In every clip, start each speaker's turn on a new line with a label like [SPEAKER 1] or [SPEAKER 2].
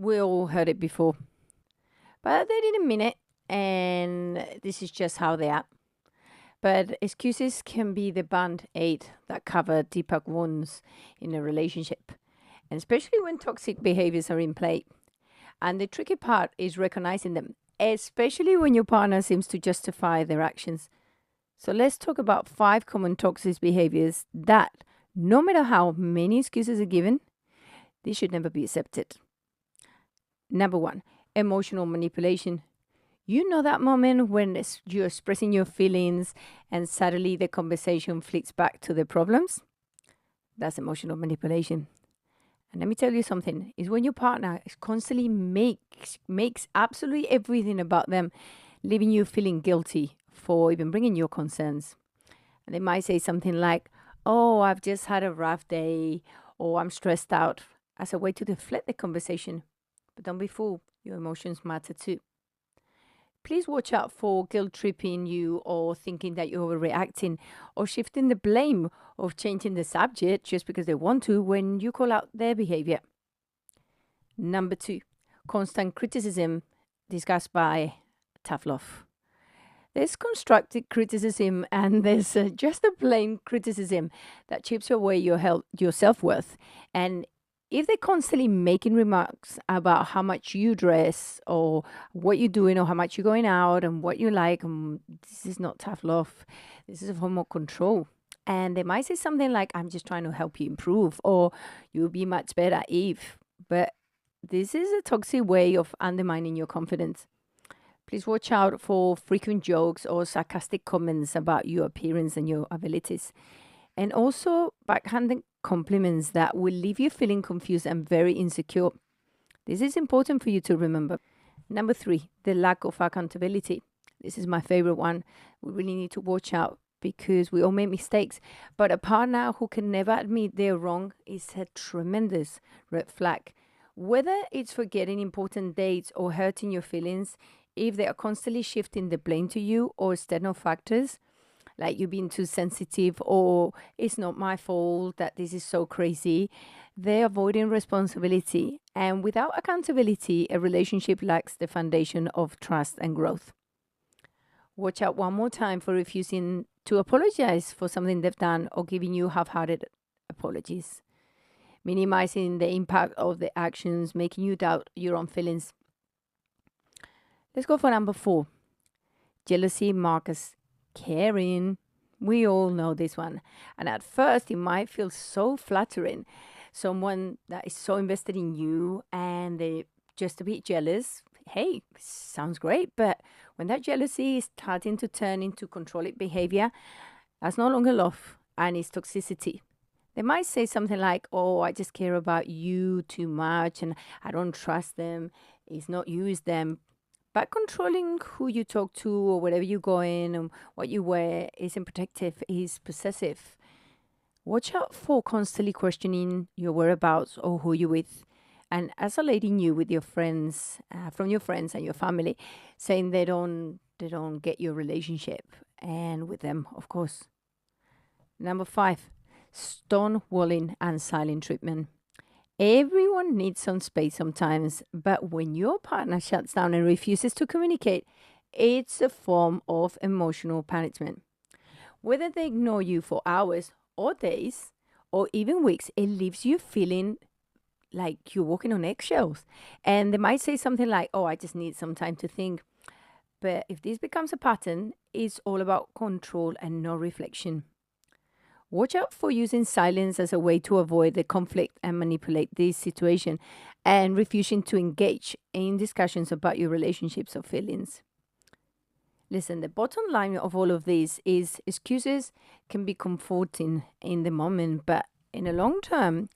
[SPEAKER 1] We all heard it before, but they didn't mean it, and this is just how they are. But excuses can be the band aid that cover deeper wounds in a relationship, and especially when toxic behaviors are in play. And the tricky part is recognizing them, especially when your partner seems to justify their actions. So let's talk about 5 common toxic behaviors that, no matter how many excuses are given, they should never be accepted. Number 1, emotional manipulation. You know that moment when you're expressing your feelings and suddenly the conversation flicks back to the problems? That's emotional manipulation. And let me tell you something, is when your partner is constantly makes absolutely everything about them, leaving you feeling guilty for even bringing your concerns. And they might say something like, "Oh, I've just had a rough day," or "I'm stressed out," as a way to deflect the conversation. But don't be fooled, your emotions matter too. Please watch out for guilt tripping you or thinking that you're overreacting or shifting the blame or changing the subject just because they want to when you call out their behavior. Number 2, constant criticism discussed by tough love. There's constructive criticism and there's just a plain criticism that chips away your self-worth. And if they're constantly making remarks about how much you dress or what you're doing or how much you're going out and what you like, this is not tough love. This is a form of control. And they might say something like, "I'm just trying to help you improve," or "You'll be much better if." But this is a toxic way of undermining your confidence. Please watch out for frequent jokes or sarcastic comments about your appearance and your abilities. And also backhanded compliments that will leave you feeling confused and very insecure. This is important for you to remember. Number 3, the lack of accountability. This is my favorite one. We really need to watch out because we all make mistakes. But a partner who can never admit they're wrong is a tremendous red flag. Whether it's forgetting important dates or hurting your feelings, if they are constantly shifting the blame to you or external factors, like you being too sensitive or "it's not my fault that this is so crazy," they're avoiding responsibility. And without accountability, a relationship lacks the foundation of trust and growth. Watch out one more time for refusing to apologize for something they've done or giving you half-hearted apologies. Minimizing the impact of the actions, making you doubt your own feelings. Let's go for number 4. Jealousy markers caring. We all know this one. And at first, it might feel so flattering. Someone that is so invested in you and they're just a bit jealous. Hey, sounds great. But when that jealousy is starting to turn into controlling behavior, that's no longer love and it's toxicity. They might say something like, "Oh, I just care about you too much and I don't trust them. It's not you, it's them." But controlling who you talk to or wherever you go in and what you wear isn't protective, is possessive. Watch out for constantly questioning your whereabouts or who you're with and isolating you with your friends, from your friends and your family, saying they don't get your relationship and with them, of course. Number 5, stonewalling and silent treatment. Everyone needs some space sometimes, but when your partner shuts down and refuses to communicate, it's a form of emotional punishment. Whether they ignore you for hours or days or even weeks, it leaves you feeling like you're walking on eggshells. And they might say something like, "Oh, I just need some time to think." But if this becomes a pattern, it's all about control and no reflection. Watch out for using silence as a way to avoid the conflict and manipulate this situation and refusing to engage in discussions about your relationships or feelings. Listen, the bottom line of all of this is excuses can be comforting in the moment, but in the long term,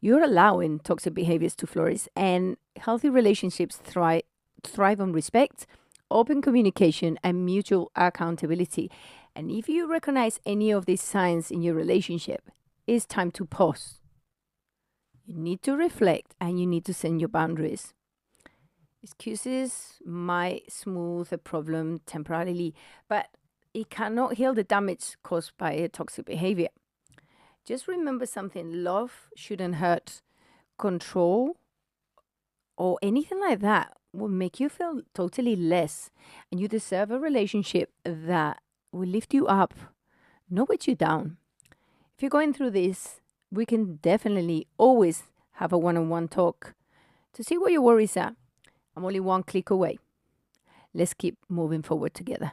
[SPEAKER 1] you're allowing toxic behaviors to flourish and healthy relationships thrive on respect, open communication, and mutual accountability. And if you recognize any of these signs in your relationship, it's time to pause. You need to reflect and you need to set your boundaries. Excuses might smooth a problem temporarily, but it cannot heal the damage caused by a toxic behavior. Just remember something: love shouldn't hurt, control or anything like that will make you feel totally less. And you deserve a relationship that will lift you up, not weigh you down. If you're going through this, we can definitely always have a one-on-one talk to see where your worries are. I'm only one click away. Let's keep moving forward together.